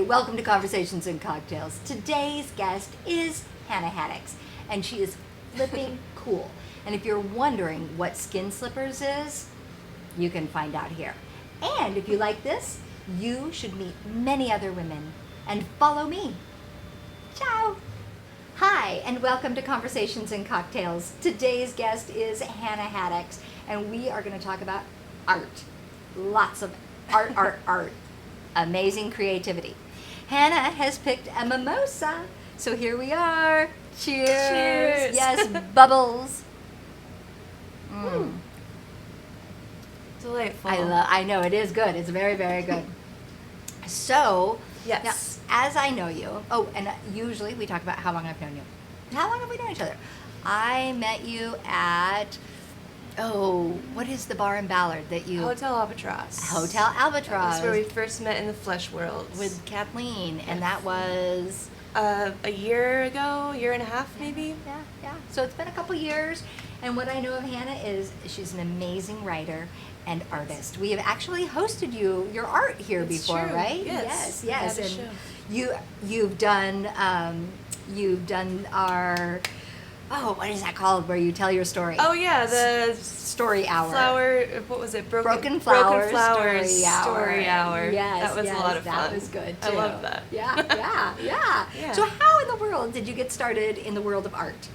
welcome to Conversations and Cocktails. Today's guest is Hanna Haddix, and she is flipping cool. And if you're wondering what Skin Slippers is, you can find out here. And if you like this, you should meet many other women and follow me. Ciao! Hi, and welcome to Conversations and Cocktails. Today's guest is Hanna Haddix, and we are going to talk about art. Lots of art. Amazing creativity. Hanna has picked a mimosa, so here we are. Cheers! Cheers! Yes, bubbles. Delightful. I know, it is good. It's very, very good. So, Yes. now, as I know you, and usually we talk about how long I've known you. How long have we known each other? I met you at, what is the bar in Ballard that you... Hotel Albatross. Hotel Albatross. That's where we first met in the flesh world. With Kathleen, and that was... a year ago, year and a half maybe. Yeah. So it's been a couple years, and what I know of Hanna is she's an amazing writer and artist. We have actually hosted your art here It's before, true. right? Yes. Yes. We And had a you've done our what is that called? Where you tell your story? Oh yeah, the story hour. flower. What was it? Broken Flowers Story Hour. Yes, that was a lot of fun. That was good too. I love that. Yeah. Yeah. So how in the world did you get started in the world of art?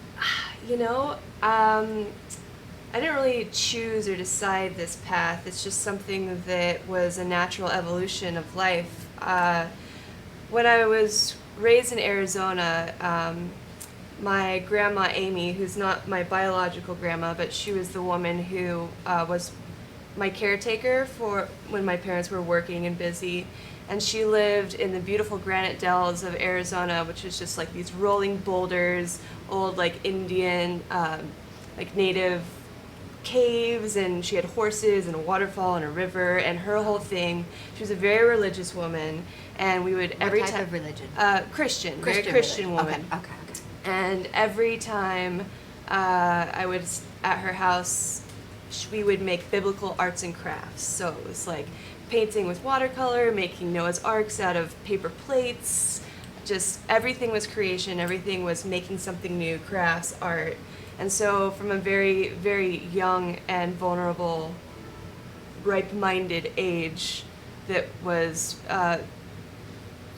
You know, I didn't really choose or decide this path. It's just something that was a natural evolution of life. When I was raised in Arizona, my grandma Amy, who's not my biological grandma, but she was the woman who was my caretaker for when my parents were working and busy. And she lived in the beautiful granite dells of Arizona, which is just like these rolling boulders, old like Indian, like native caves, and she had horses and a waterfall and a river, and her whole thing, she was a very religious woman, and we would every What type time of religion? Christian, very Christian religion. woman. Okay. And every time I would at her house, we would make biblical arts and crafts. So it was like painting with watercolor, making Noah's Arks out of paper plates. Just everything was creation. Everything was making something new, crafts, art. And so from a very, very young and vulnerable, ripe-minded age that was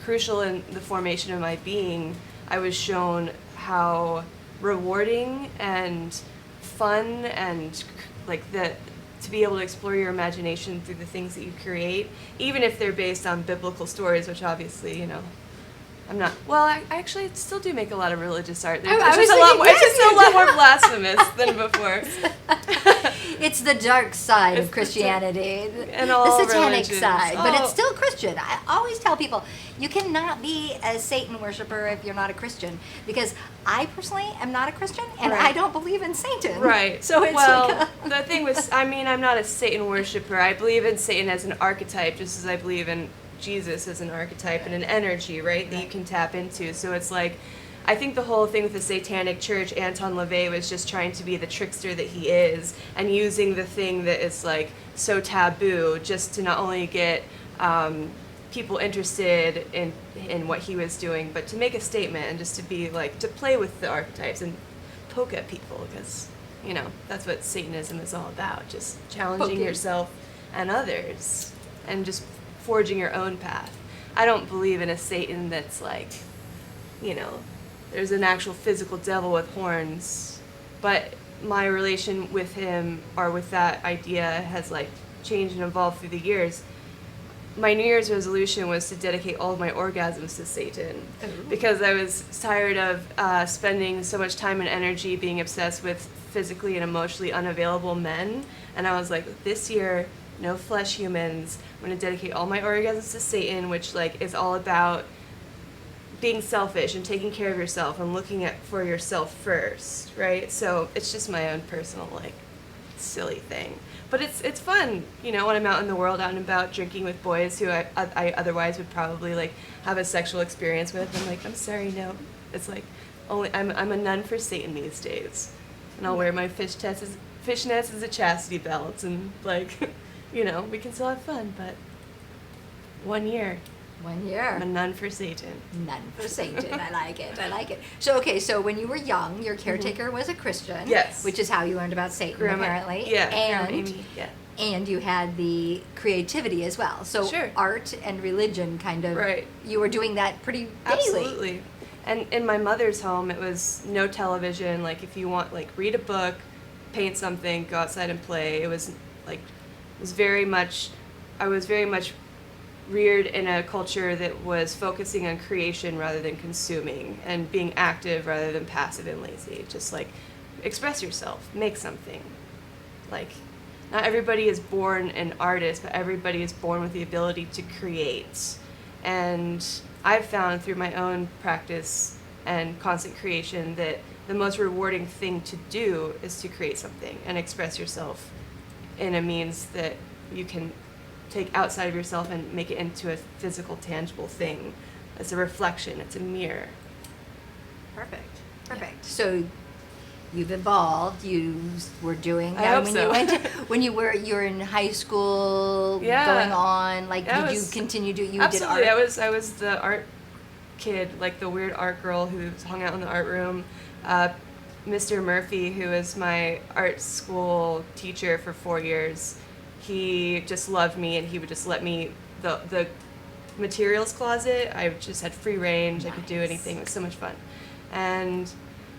crucial in the formation of my being, I was shown how rewarding and fun and to be able to explore your imagination through the things that you create, even if they're based on biblical stories, which obviously, I'm not. Well, I actually still do make a lot of religious art. It's just a lot more blasphemous than before. It's the dark side of Christianity, and all the satanic religions. side, but it's still Christian. I always tell people, you cannot be a Satan worshiper if you're not a Christian, because I personally am not a Christian, and Right. I don't believe in Satan. Right. So it's the thing was, I'm not a Satan worshiper. I believe in Satan as an archetype, just as I believe in Jesus as an archetype and an energy, right, that you can tap into. So it's like, I think the whole thing with the Satanic Church, Anton LaVey was just trying to be the trickster that he is, and using the thing that is like so taboo just to not only get people interested in what he was doing, but to make a statement and just to be like, to play with the archetypes and poke at people, because that's what Satanism is all about, just challenging yourself and others and just forging your own path. I don't believe in a Satan that's like, there's an actual physical devil with horns, but my relation with him, or with that idea, has like changed and evolved through the years. My New Year's resolution was to dedicate all of my orgasms to Satan, because I was tired of spending so much time and energy being obsessed with physically and emotionally unavailable men, and I was like, this year, no flesh humans. I'm going to dedicate all my orgasms to Satan, which is all about being selfish and taking care of yourself and looking for yourself first, right? So it's just my own personal silly thing, but it's fun, when I'm out in the world, out and about, drinking with boys who I otherwise would probably have a sexual experience with. I'm like, I'm sorry, no. It's I'm a nun for Satan these days, and I'll wear my fishnets as a chastity belt, and we can still have fun, but 1 year. 1 year. I'm a nun for Satan. None for Satan. I like it. I like it. So, okay, so when you were young, your caretaker was a Christian. Yes. Which is how you learned about Satan, Grandma, apparently. Yeah. And, Grandma Amy, yeah. and you had the creativity as well. So, Sure. art and religion kind of, Right. you were doing that pretty daily. Absolutely. And in my mother's home, it was no television. Like, if you want, like, read a book, paint something, go outside and play. It was, like, I was very much reared in a culture that was focusing on creation rather than consuming, and being active rather than passive and lazy. Just, like, express yourself, make something. Like, not everybody is born an artist, but everybody is born with the ability to create. And I've found through my own practice and constant creation that the most rewarding thing to do is to create something and express yourself in a means that you can take outside of yourself and make it into a physical, tangible thing. It's a reflection, it's a mirror. Perfect. Perfect. So you've evolved. You were doing I that hope when so. you went to, when you were in high school. Yeah. Going on. Like, Yeah, did you was- continue to? You Absolutely, did art. I was the art kid, like the weird art girl who hung out in the art room. Mr. Murphy, who was my art school teacher for 4 years, he just loved me, and he would just let me the materials closet. I just had free range. I could do Nice. anything. It was so much fun. And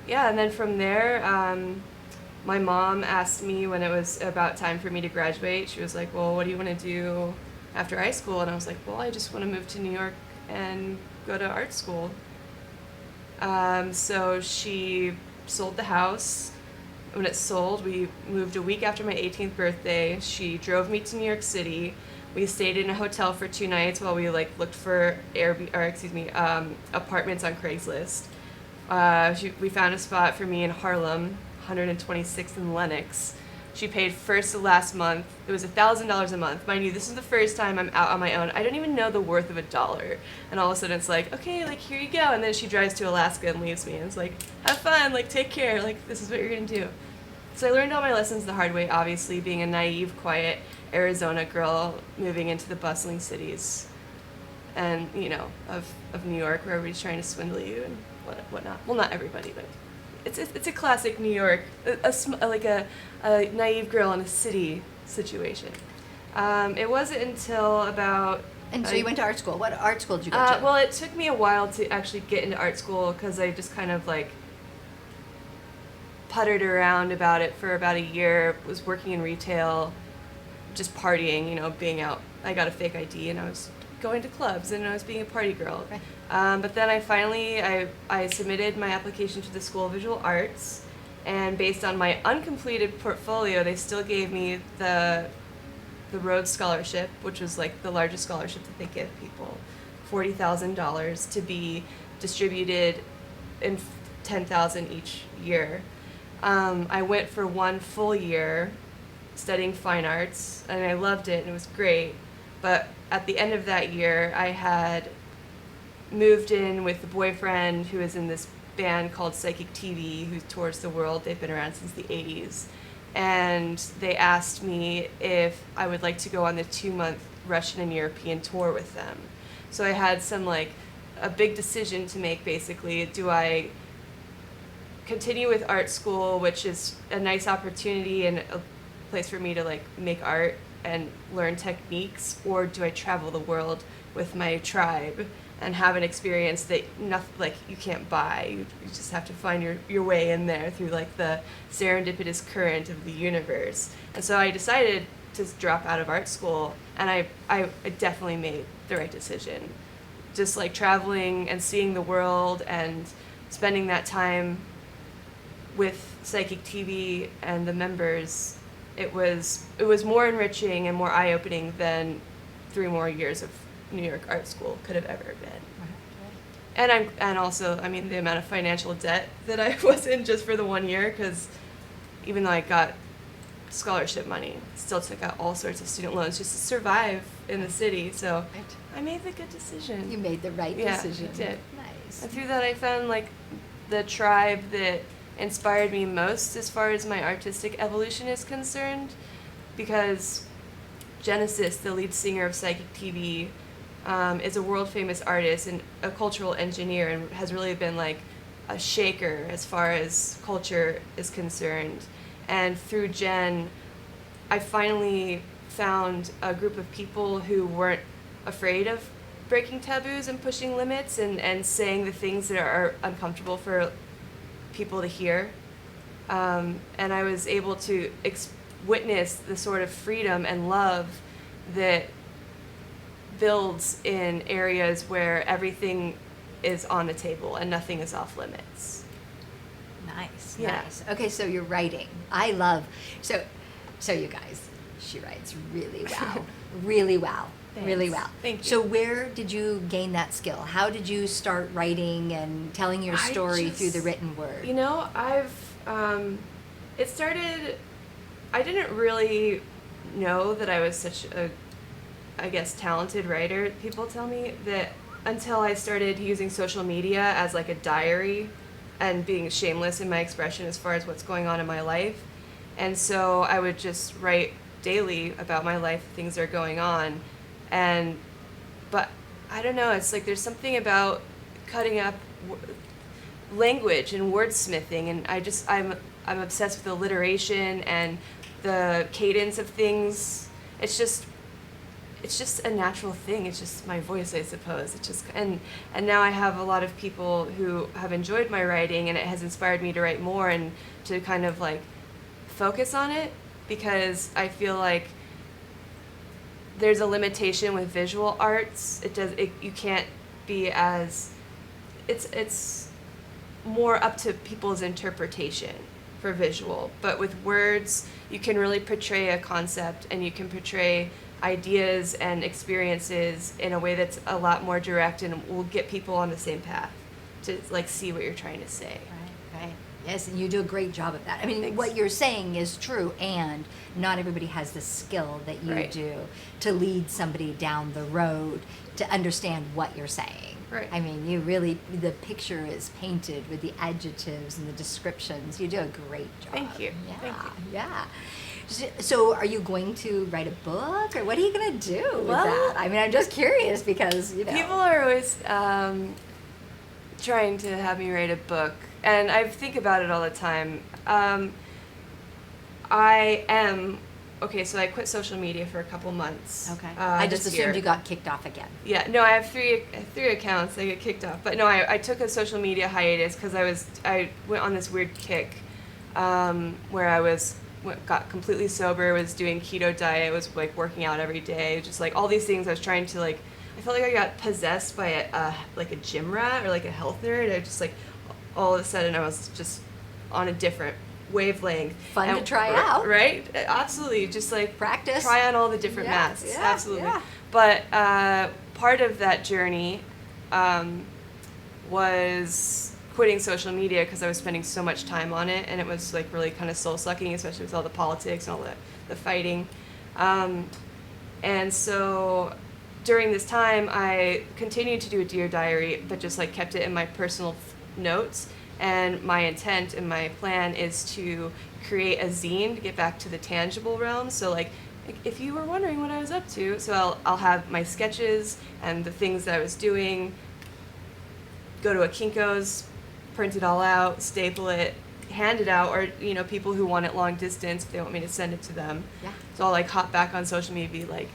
yeah, and then from there, my mom asked me when it was about time for me to graduate. She was like, well, what do you want to do after high school? And I was like, well, I just want to move to New York and go to art school. So she sold the house. When it sold, we moved a week after my 18th birthday. She drove me to New York City. We stayed in a hotel for 2 nights while we looked for apartments on Craigslist. We found a spot for me in Harlem, 126th and Lenox. She paid first to last month. It was $1,000 a month. Mind you, this is the first time I'm out on my own. I don't even know the worth of $1. And all of a sudden it's like, okay, like, here you go. And then she drives to Alaska and leaves me. And it's like, have fun, like, take care. Like, this is what you're going to do. So I learned all my lessons the hard way, obviously, being a naive, quiet Arizona girl moving into the bustling cities and, of New York, where everybody's trying to swindle you and whatnot. Well, not everybody, but it's a classic New York, a naive girl in a city situation. It wasn't until about... And so you went to art school. What art school did you go to? Well, it took me a while to actually get into art school because I just kind of puttered around about it for about a year, was working in retail, just partying, being out. I got a fake ID and I was going to clubs and I was being a party girl. Okay. But then I submitted my application to the School of Visual Arts, and based on my uncompleted portfolio, they still gave me the Rhodes Scholarship, which was the largest scholarship that they give people, $40,000 to be distributed in 10,000 each year. I went for 1 full year studying fine arts, and I loved it, and it was great. But at the end of that year, I had moved in with a boyfriend who was in this band called Psychic TV, who tours the world. They've been around since the 80s. And they asked me if I would like to go on the 2-month Russian and European tour with them. So I had a big decision to make, basically. Do I continue with art school, which is a nice opportunity and a place for me to make art and learn techniques, or do I travel the world with my tribe and have an experience that you can't buy? You just have to find your way in there through the serendipitous current of the universe. And so I decided to drop out of art school, and I definitely made the right decision. Just traveling and seeing the world and spending that time with Psychic TV and the members, it was more enriching and more eye-opening than 3 more years of New York art school could have ever been. And also, the amount of financial debt that I was in just for the 1 year, because even though I got scholarship money, still took out all sorts of student loans just to survive in the city. So Right. I made the good decision. You made the right Yeah, decision. I did. Nice. And through that, I found the tribe that inspired me most as far as my artistic evolution is concerned, because Genesis, the lead singer of Psychic TV, is a world famous artist and a cultural engineer, and has really been like a shaker as far as culture is concerned. And through Jen, I finally found a group of people who weren't afraid of breaking taboos and pushing limits and saying the things that are uncomfortable for people to hear. And I was able to witness the sort of freedom and love that builds in areas where everything is on the table and nothing is off limits. Nice, Yeah. nice. Okay, so you're writing. I love, so you guys, she writes really well, really well, really well. Thank you. So where did you gain that skill? How did you start writing and telling your story through the written word? You know, it started, I didn't really know that I was such a, I guess, talented writer. People tell me that until I started using social media as like a diary and being shameless in my expression as far as what's going on in my life. And so I would just write daily about my life, things that are going on. But I don't know, it's like there's something about cutting up language and wordsmithing, and I'm obsessed with alliteration and the cadence of things. It's just a natural thing. It's just my voice, I suppose. It's just and now I have a lot of people who have enjoyed my writing, and it has inspired me to write more and to kind of like focus on it, because I feel like there's a limitation with visual arts. You can't be as, it's more up to people's interpretation for visual, but with words you can really portray a concept, and you can portray ideas and experiences in a way that's a lot more direct and will get people on the same path to like see what you're trying to say. Right. Yes, and you do a great job of that. I mean, Thanks. what you're saying is true, and not everybody has the skill that you Right. do to lead somebody down the road to understand what you're saying. Right. I mean, the picture is painted with the adjectives and the descriptions. You do a great job. Thank you. Yeah, Thank you. yeah. So are you going to write a book, or what are you going to do with Well, that? I mean, I'm just curious because, you know. People are always trying to have me write a book, and I think about it all the time. So I quit social media for a couple months. Okay. I just this assumed year. you got kicked off again. Yeah, no, I have three accounts. I get kicked off, but no, I took a social media hiatus because I went on this weird kick, where I got completely sober, was doing keto diet, was like working out every day, just like all these things I was trying to like. I felt like I got possessed by a gym rat or like a health nerd. I just like all of a sudden I was just on a different wavelength. Fun to try out. Right? Absolutely. Just like Practice. try on all the different Yeah, masks. yeah, Absolutely. yeah. But part of that journey was quitting social media because I was spending so much time on it, and it was like really kind of soul-sucking, especially with all the politics and all the fighting. And so during this time, I continued to do a Dear Diary, but just like kept it in my personal notes. And my intent and my plan is to create a zine to get back to the tangible realm. So like if you were wondering what I was up to, so I'll have my sketches and the things that I was doing, go to a Kinko's, print it all out, staple it, hand it out, or people who want it long distance, if they want me to send it to them. Yeah. So I'll like hop back on social media, be like,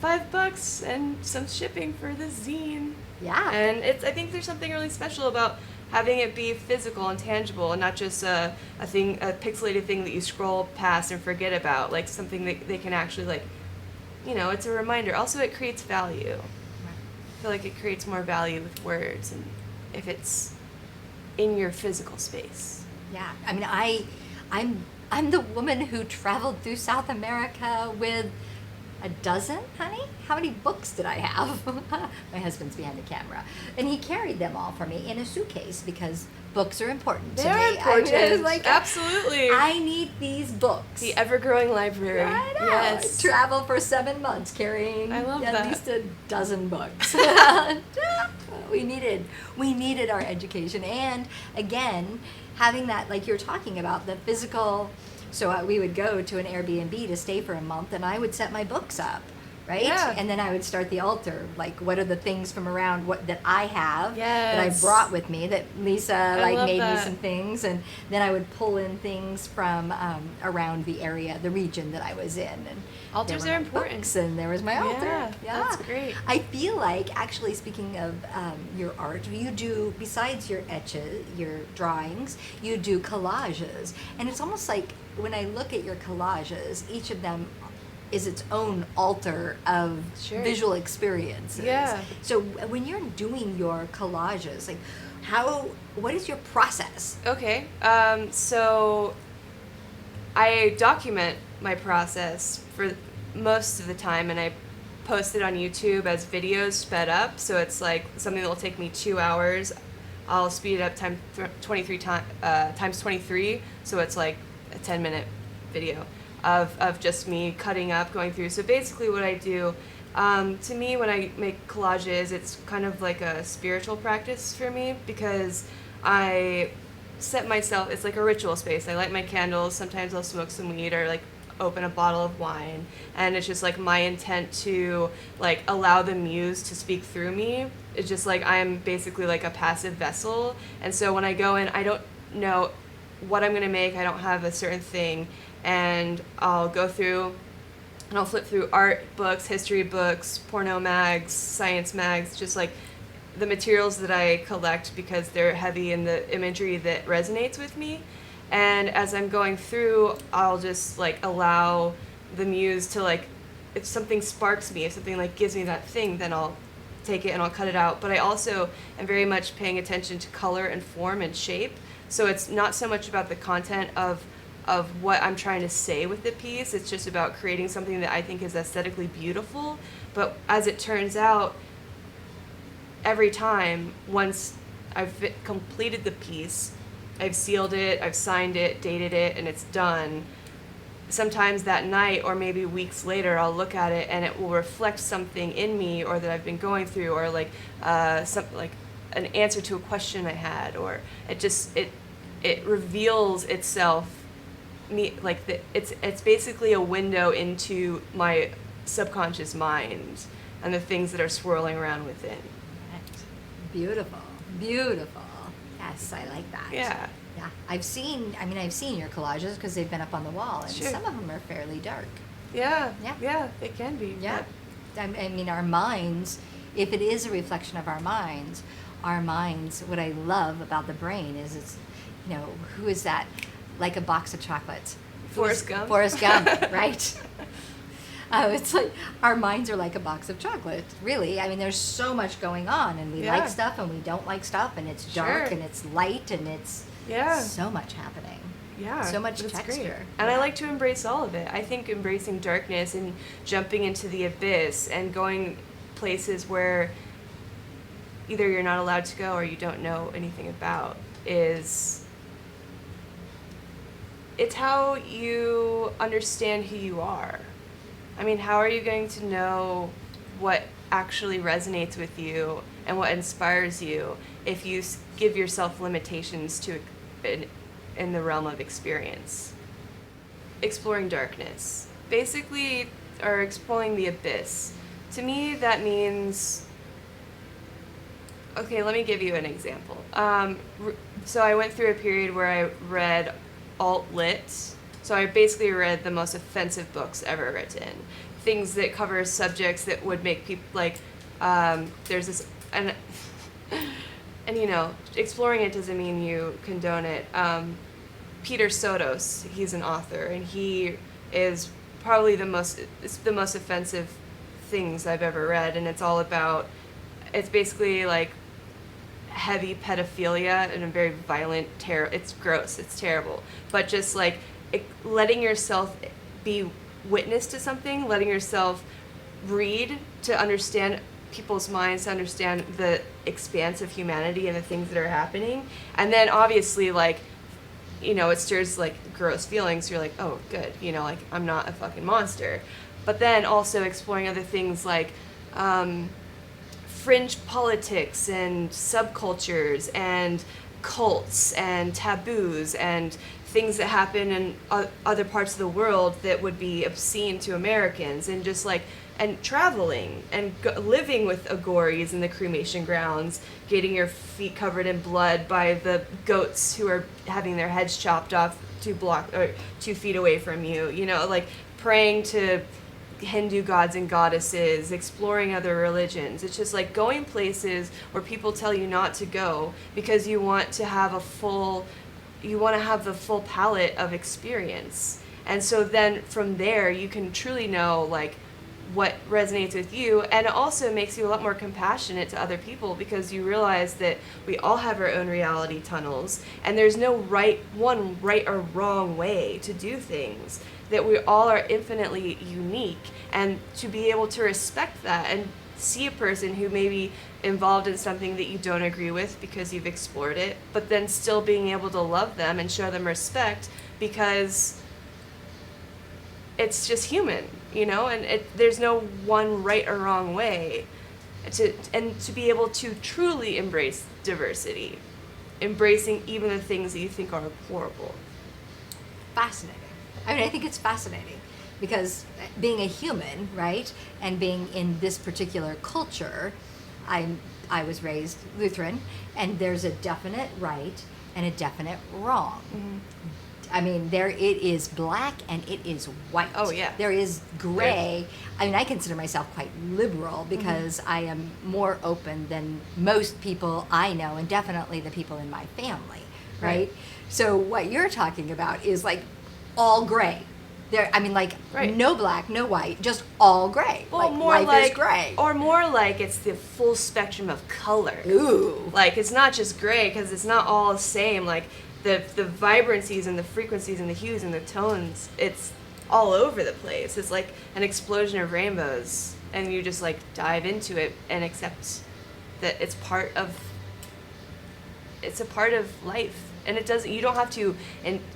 $5 and some shipping for the zine. Yeah. And I think there's something really special about having it be physical and tangible, and not just a pixelated thing that you scroll past and forget about, like something that they can actually like, it's a reminder. Also, it creates value. I feel like it creates more value with words, and if it's in your physical space. Yeah. I mean, I'm the woman who traveled through South America with a dozen, honey? How many books did I have? My husband's behind the camera. And he carried them all for me in a suitcase because books are important to me. They're important. I mean, it's like, absolutely. I need these books. The ever-growing library. I know. Yes. Travel for 7 months carrying I love at that. least a dozen books. we needed our education, and again, having that, like you're talking about, the physical. So we would go to an Airbnb to stay for a month, and I would set my books up, right? Yeah. And then I would start the altar. Like, what are the things from around what that I have that I Yes. brought with me that Lisa I love made me that. some things, and then I would pull in things from around the area, the region that I was in, and Altars there were are my important. books, and there was my altar. Yeah, that's great. I feel like, actually, speaking of your art, you do, besides your etches, your drawings, you do collages. And it's almost like when I look at your collages, each of them is its own altar of Sure. visual experiences. Yeah. So when you're doing your collages, like, what is your process? Okay. So I document my process for most of the time, and I post it on YouTube as videos sped up. So it's like something that will take me 2 hours. I'll speed it up times 23. So it's like a 10-minute video of just me cutting up, going through. So basically what I do, to me, when I make collages, it's kind of like a spiritual practice for me, because I set myself, it's like a ritual space. I light my candles, sometimes I'll smoke some weed or like open a bottle of wine, and it's just like my intent to like allow the muse to speak through me. It's just like I'm basically like a passive vessel, and so when I go in, I don't know what I'm gonna make. I don't have a certain thing, and I'll go through and I'll flip through art books, history books, porno mags, science mags, just like the materials that I collect because they're heavy in the imagery that resonates with me. And as I'm going through, I'll just like allow the muse to like, if something sparks me, if something like gives me that thing, then I'll take it and I'll cut it out. But I also am very much paying attention to color and form and shape. So it's not so much about the content of what I'm trying to say with the piece. It's just about creating something that I think is aesthetically beautiful. But as it turns out, every time, once I've completed the piece, I've sealed it, I've signed it, dated it, and it's done. Sometimes that night or maybe weeks later, I'll look at it and it will reflect something in me or that I've been going through, or like something like an answer to a question I had, or it reveals itself. It's basically a window into my subconscious mind and the things that are swirling around within. Beautiful, beautiful. Yes, I like that. Yeah. Yeah, I've seen your collages because they've been up on the wall, and Sure. some of them are fairly dark. Yeah. Yeah. Yeah, it can be. Yeah. I mean, our minds, if it is a reflection of our minds, what I love about the brain is it's, who is that? Like a box of chocolates. Forrest Gump. Forrest Gump, right? It's like our minds are like a box of chocolate, really. I mean, there's so much going on, and we Yeah. like stuff and we don't like stuff, and it's dark Sure. and it's light, and it's so much happening. Yeah, So much that's texture. great. And I Yeah. like to embrace all of it. I think embracing darkness and jumping into the abyss and going places where either you're not allowed to go or you don't know anything about it's how you understand who you are. I mean, how are you going to know what actually resonates with you and what inspires you if you give yourself limitations to in the realm of experience? Exploring darkness, basically, or exploring the abyss. To me, that means, okay, let me give you an example. So I went through a period where I read alt-lit. So I basically read the most offensive books ever written. Things that cover subjects that would make people, like, there's this, and exploring it doesn't mean you condone it. Peter Sotos, he's an author, and he is probably it's the most offensive things I've ever read, and it's basically like heavy pedophilia and a very violent it's gross, it's terrible, but just like letting yourself be witness to something, letting yourself read to understand people's minds, to understand the expanse of humanity and the things that are happening, and then obviously like it stirs like gross feelings. You're like, oh good, like I'm not a fucking monster, but then also exploring other things like fringe politics and subcultures and cults and taboos and things that happen in other parts of the world that would be obscene to Americans, and just like and traveling and living with agories in the cremation grounds, getting your feet covered in blood by the goats who are having their heads chopped off 2 feet away from you, you know, like praying to Hindu gods and goddesses, exploring other religions. It's just like going places where people tell you not to go because you want to have the full palette of experience. And so then from there you can truly know like what resonates with you, and it also makes you a lot more compassionate to other people because you realize that we all have our own reality tunnels and there's no right or wrong way to do things, that we all are infinitely unique, and to be able to respect that and see a person who may be involved in something that you don't agree with because you've explored it, but then still being able to love them and show them respect because it's just human, you know, and there's no one right or wrong way to be able to truly embrace diversity, embracing even the things that you think are horrible. Fascinating. I mean, I think it's fascinating because being a human, right, and being in this particular culture, I was raised Lutheran, and there's a definite right and a definite wrong. Mm-hmm. I mean, it is black and it is white. Oh, yeah. There is gray. I mean, I consider myself quite liberal because I am more open than most people I know, and definitely the people in my family, right? So what you're talking about is like all gray. There, I mean, like no black, no white, just all gray. Well, like more life is gray. Or more like it's the full spectrum of color. Ooh. Like it's not just gray because it's not all the same. Like the vibrancies and the frequencies and the hues and the tones, it's all over the place. It's like an explosion of rainbows, and you just like dive into it and accept that it's a part of life. And you don't have to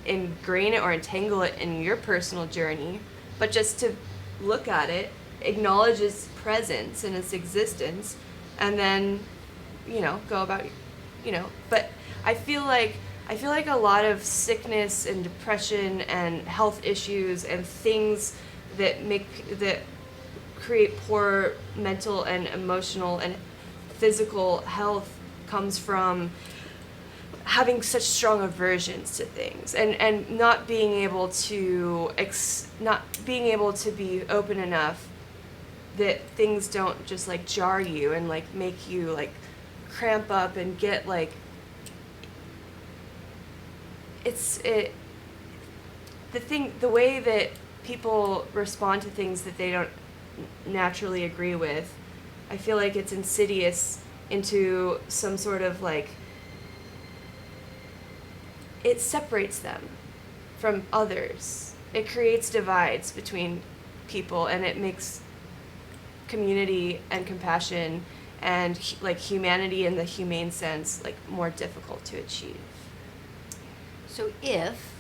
ingrain it or entangle it in your personal journey, but just to look at it, acknowledge its presence and its existence, and then, you know, go about, you know. But I feel like a lot of sickness and depression and health issues and things that create poor mental and emotional and physical health comes from having such strong aversions to things and not being able to be open enough that things don't just like jar you and like make you like cramp up and get like the way that people respond to things that they don't naturally agree with, I feel like it's insidious into some sort of like, it separates them from others. It creates divides between people, and it makes community and compassion and like humanity in the humane sense like more difficult to achieve. So if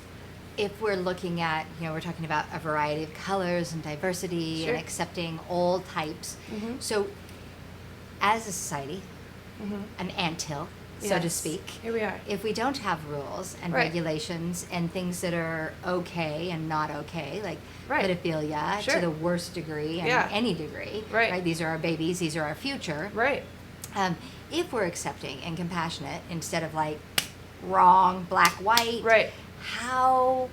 we're looking at, you know, we're talking about a variety of colors and diversity and accepting all types. Mm-hmm. So as a society, an anthill, so to speak. Here we are. If we don't have rules and regulations and things that are okay and not okay, like pedophilia to the worst degree and any degree, right? These are our babies, these are our future. Right. If we're accepting and compassionate instead of like wrong, black, white, how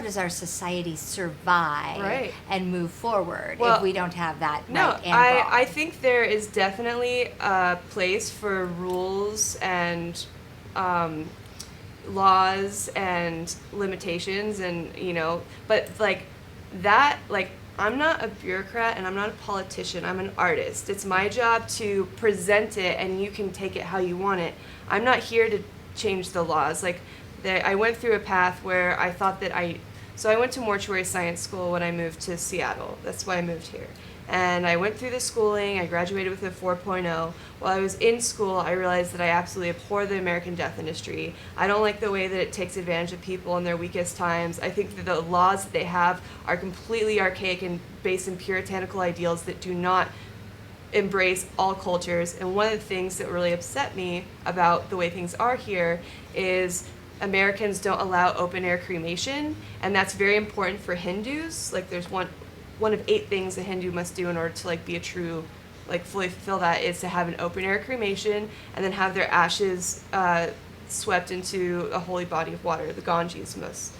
does our society survive and move forward if we don't have that right and wrong? I think there is definitely a place for rules and laws and limitations and, you know, but like that, like I'm not a bureaucrat and I'm not a politician. I'm an artist. It's my job to present it and you can take it how you want it. I'm not here to change the laws. Like I went through a path where I thought that so I went to mortuary science school when I moved to Seattle. That's why I moved here. And I went through the schooling. I graduated with a 4.0. While I was in school, I realized that I absolutely abhor the American death industry. I don't like the way that it takes advantage of people in their weakest times. I think that the laws that they have are completely archaic and based in puritanical ideals that do not embrace all cultures. And one of the things that really upset me about the way things are here is Americans don't allow open air cremation, and that's very important for Hindus. Like there's one one of 8 things a Hindu must do in order to like be a true, like fully fulfill that, is to have an open air cremation and then have their ashes swept into a holy body of water, the Ganges most.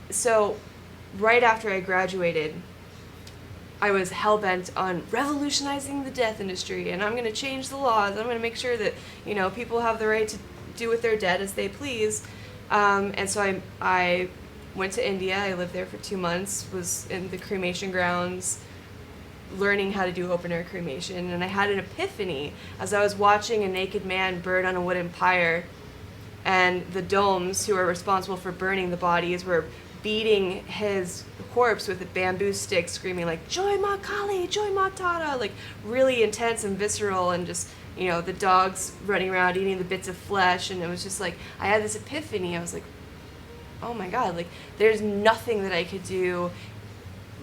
So right after I graduated, I was hell-bent on revolutionizing the death industry, and I'm going to change the laws. I'm going to make sure that, you know, people have the right to do with their dead as they please. And so I went to India. I lived there for 2 months, was in the cremation grounds, learning how to do open-air cremation, and I had an epiphany as I was watching a naked man burn on a wooden pyre, and the domes who are responsible for burning the bodies were beating his corpse with a bamboo stick, screaming like "Joy Ma Kali, Joy Ma Tara," like really intense and visceral, and just, you know, the dogs running around eating the bits of flesh. And it was just like, I had this epiphany. I was like, oh my God, like there's nothing that I could do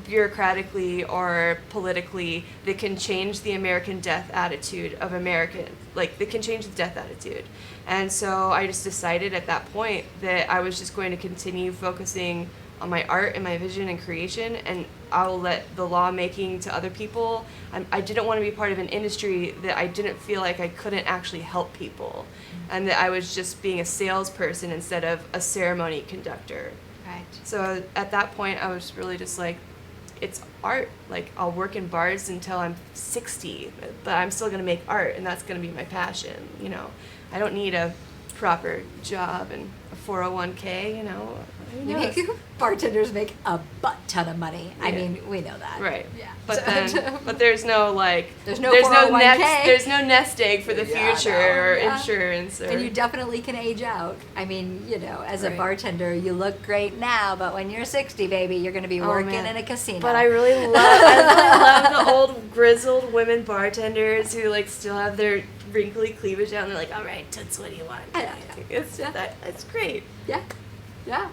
bureaucratically or politically that can change the American death attitude of American, like that can change the death attitude. And so I just decided at that point that I was just going to continue focusing on my art and my vision and creation, and I'll let the lawmaking to other people. I didn't want to be part of an industry that I didn't feel like I couldn't actually help people, and that I was just being a salesperson instead of a ceremony conductor. Right. So at that point, I was really just like, it's art. Like, I'll work in bars until I'm 60, but I'm still going to make art, and that's going to be my passion, you know. I don't need a proper job and a 401k, you know. Bartenders make a butt ton of money. Yeah. I mean, we know that. Right. Yeah. But then, but there's no like, there's no 401k. There's no nest egg for the future or insurance. Or, and you definitely can age out. I mean, you know, as a bartender, you look great now, but when you're 60, baby, you're going to be working in a casino. But I really love the old grizzled women bartenders who like still have their wrinkly cleavage down. They're like, all right, Toots, what do you want? It's great. Yeah. Yeah.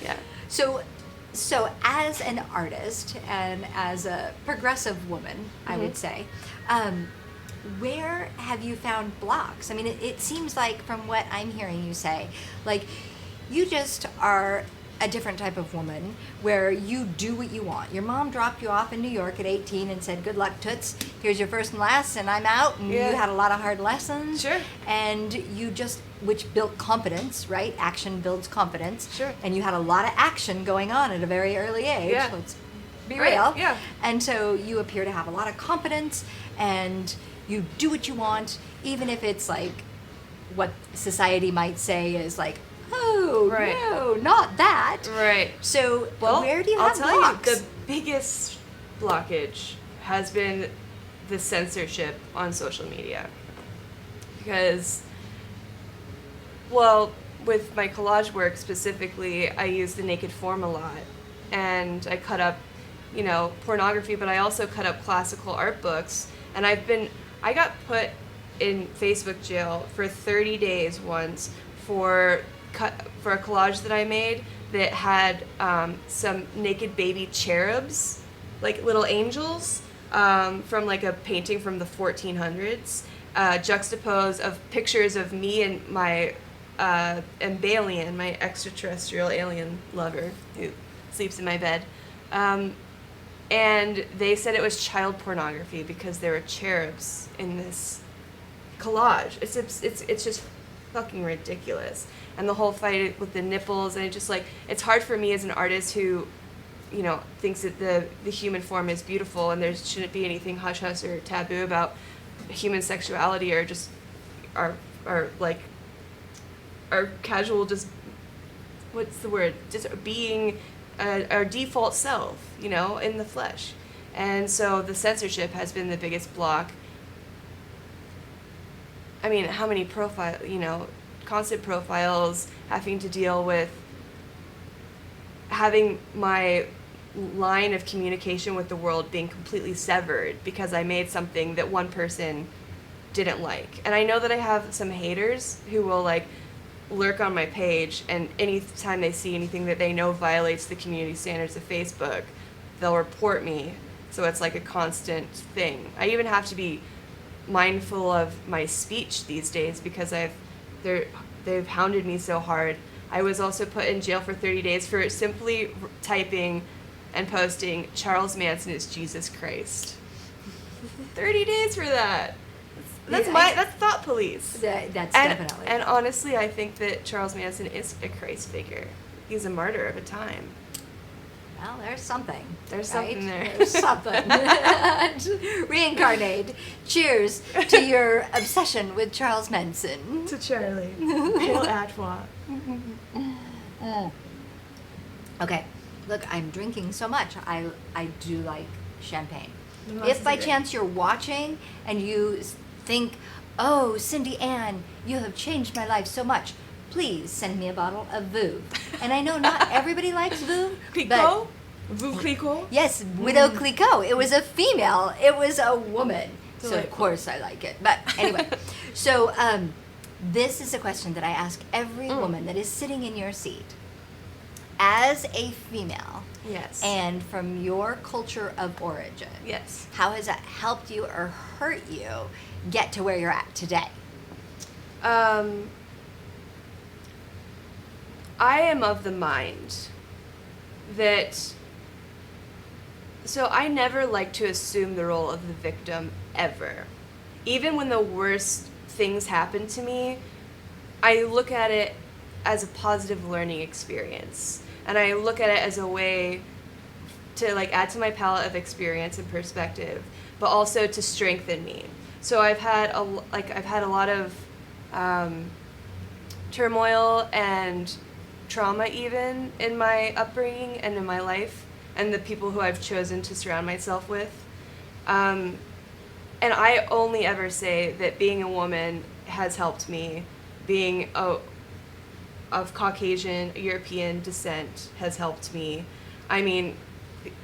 Yeah. So as an artist and as a progressive woman, I would say, where have you found blocks? I mean, it seems like from what I'm hearing you say, like you just are a different type of woman where you do what you want. Your mom dropped you off in New York at 18 and said, good luck, Toots. Here's your first and last, and I'm out. And you had a lot of hard lessons. Sure. And you just, which built confidence, right? Action builds confidence. Sure. And you had a lot of action going on at a very early age. Yeah. Let's be real. Yeah. And so you appear to have a lot of confidence, and you do what you want, even if it's like what society might say is like, oh, no, not that. Right. So where do you have blocks? I'll tell you, the biggest blockage has been the censorship on social media. Because, well, with my collage work specifically, I use the naked form a lot. And I cut up, you know, pornography, but I also cut up classical art books. And I got put in Facebook jail for 30 days once for a collage that I made that had some naked baby cherubs, like little angels, from like a painting from the 1400s, juxtaposed of pictures of me and my Balian, my extraterrestrial alien lover who sleeps in my bed. And they said it was child pornography because there were cherubs in this collage. It's just fucking ridiculous. And the whole fight with the nipples, and it's hard for me as an artist who, you know, thinks that the human form is beautiful and there shouldn't be anything hush-hush or taboo about human sexuality or just our casual, just, what's the word, just being our default self, you know, in the flesh. And so the censorship has been the biggest block. I mean, how many constant profiles, having to deal with having my line of communication with the world being completely severed because I made something that one person didn't like. And I know that I have some haters who will like lurk on my page, and anytime they see anything that they know violates the community standards of Facebook, they'll report me. So it's like a constant thing. I even have to be mindful of my speech these days because they've hounded me so hard. I was also put in jail for 30 days for simply typing and posting Charles Manson is Jesus Christ. 30 days for that. That's thought police. That's definitely. And honestly, I think that Charles Manson is a Christ figure. He's a martyr of a time. Well, there's something. There's right? something there. There's something. Reincarnate. Cheers to your obsession with Charles Manson. To Charlie. Hail Atwa. Okay. Look, I'm drinking so much. I do like champagne. The If by great. chance you're watching and you think, oh, Cindy Ann, you have changed my life so much, please send me a bottle of Veuve. And I know not everybody likes Veuve, but Clicquot? Vous Clicquot? yes, Widow Clicquot. It was a female. It was a woman. So of Delightful. course I like it. But anyway, so this is a question that I ask every woman that is sitting in your seat. As a female, Yes. and from your culture of origin, Yes. how has that helped you or hurt you get to where you're at today? I am of the mind that, so I never like to assume the role of the victim ever. Even when the worst things happen to me, I look at it as a positive learning experience. And I look at it as a way to like add to my palette of experience and perspective, but also to strengthen me. So I've had a lot of turmoil and trauma even in my upbringing and in my life, and the people who I've chosen to surround myself with. And I only ever say that being a woman has helped me. Being of Caucasian, European descent has helped me. I mean,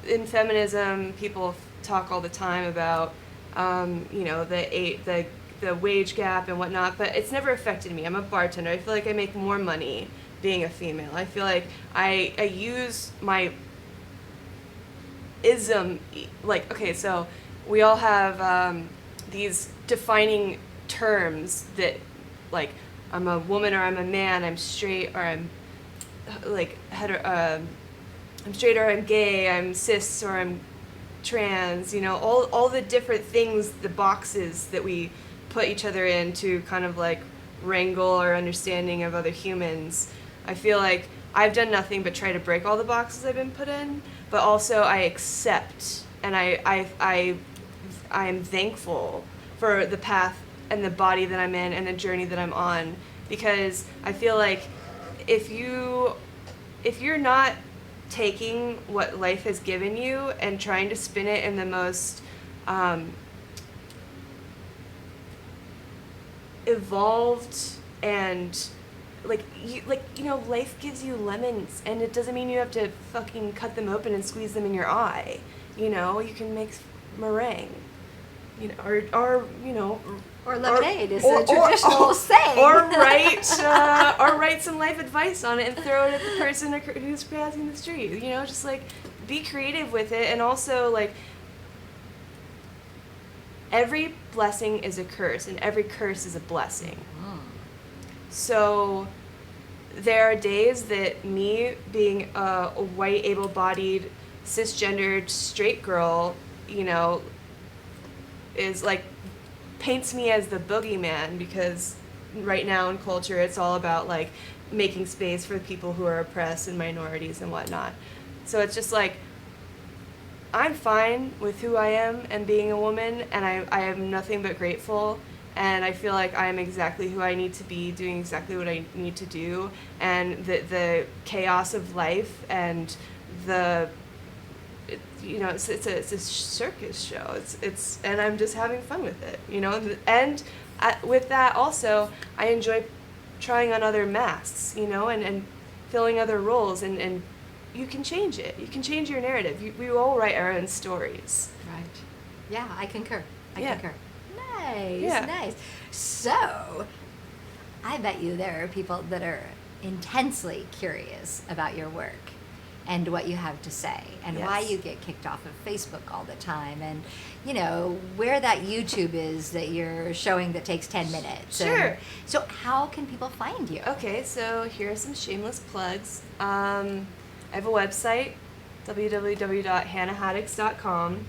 in feminism, people talk all the time about, the wage gap and whatnot, but it's never affected me. I'm a bartender. I feel like I make more money being a female. I feel like I use my ism, like, okay, so we all have these defining terms that, like, I'm a woman or I'm a man, I'm straight or I'm like I'm straight or I'm gay, I'm cis or I'm trans, all the different things, the boxes that we put each other in to kind of like wrangle our understanding of other humans. I feel like I've done nothing but try to break all the boxes I've been put in, but also I accept and I'm thankful for the path and the body that I'm in and the journey that I'm on, because I feel like if you're not taking what life has given you and trying to spin it in the most evolved and life gives you lemons, and it doesn't mean you have to fucking cut them open and squeeze them in your eye. You can make meringue. Or lemonade is a traditional saying. Or write some life advice on it and throw it at the person who's passing the street. Just like be creative with it, and also like every blessing is a curse, and every curse is a blessing. So there are days that me being a white, able-bodied, cisgendered, straight girl, is like paints me as the boogeyman, because right now in culture it's all about like making space for people who are oppressed and minorities and whatnot. So it's just like I'm fine with who I am and being a woman, and I am nothing but grateful, and I feel like I am exactly who I need to be, doing exactly what I need to do, and the chaos of life and it's a circus show. It's and I'm just having fun with it, And with that also, I enjoy trying on other masks, and filling other roles, and you can change it. You can change your narrative. We all write our own stories. Right. Yeah, I concur. I Yeah. concur. Nice, Yeah. nice. So, I bet you there are people that are intensely curious about your work and what you have to say, and why Yes. you get kicked off of Facebook all the time, and where that YouTube is that you're showing that takes 10 minutes. Sure. And so how can people find you? Okay, so here are some shameless plugs. I have a website, www.hannahaddix.com. It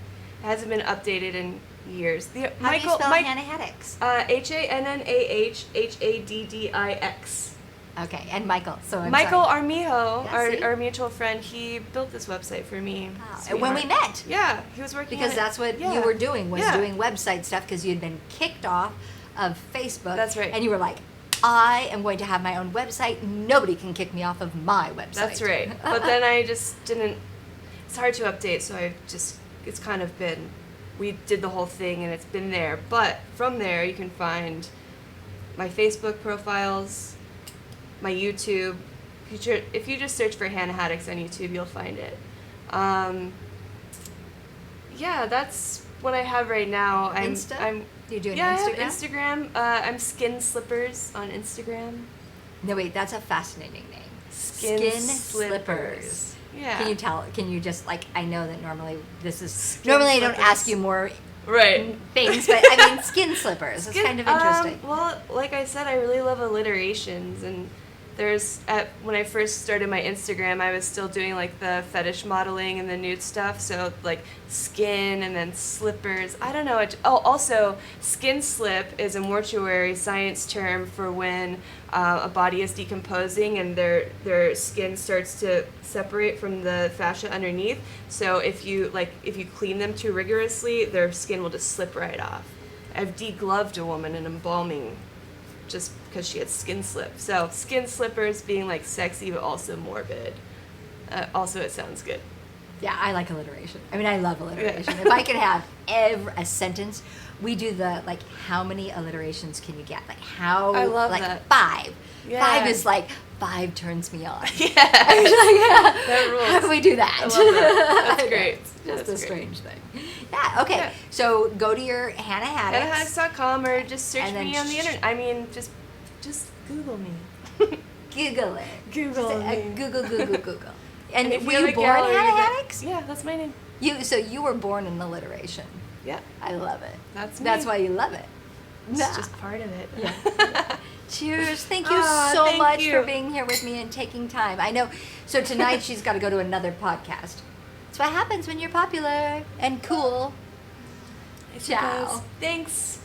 hasn't been updated in years. How do you spell Hannah Haddix? HannahHaddix. Okay, and Michael. So I'm Michael sorry. Armijo, Yeah, see? our mutual friend, he built this website for me. Wow. When we met. Yeah, he was working Because on it. that's what Yeah. you were doing, was Yeah. doing website stuff, because you'd been kicked off of Facebook. That's right. And you were like, I am going to have my own website. Nobody can kick me off of my website. That's right. But then I just didn't, it's hard to update, so it's kind of been, we did the whole thing and it's been there. But from there you can find my Facebook profiles, my YouTube. If you just search for Hanna Haddix on YouTube, you'll find it. Yeah, that's what I have right now. Insta? You doing Yeah, I Instagram? have Instagram. I'm Skin Slippers on Instagram. No, wait, that's a fascinating name. Skin Slippers. Yeah. Can you just, like, I know that normally this is, Skin normally I don't slippers. ask you more Right. things, but I mean, skin slippers. It's kind of interesting. Well, like I said, I really love alliterations, and when I first started my Instagram, I was still doing like the fetish modeling and the nude stuff, so like skin and then slippers. I don't know. Also, skin slip is a mortuary science term for when a body is decomposing and their skin starts to separate from the fascia underneath. So if you clean them too rigorously, their skin will just slip right off. I've degloved a woman in embalming just because she had skin slip. So skin slippers being like sexy but also morbid. Also, it sounds good. Yeah, I like alliteration. I mean, I love alliteration. If I could have a sentence, we do the, like, how many alliterations can you get? Like, how, I love like, that. 5. Yeah. 5 is like, 5 turns me on. Yeah. That rules. How do we do that? I love that. That's great. It's just That's a great. strange thing. Yeah, okay. Yeah. So go to your Hanna Haddix. HannaHaddix.com or just search And then me on the internet. I mean, just Google me. Google it. Google me. Google. And if were you have you a born gallery Hanna that- Haddix? Yeah, that's my name. So you were born in alliteration. Yeah, I love it. that's me. That's why you love it. It's Yeah. just part of it. Yeah. Cheers. Thank you Aw, so thank much you. for being here with me and taking time. I know. So tonight she's got to go to another podcast. That's what happens when you're popular and cool. Ciao. Thanks.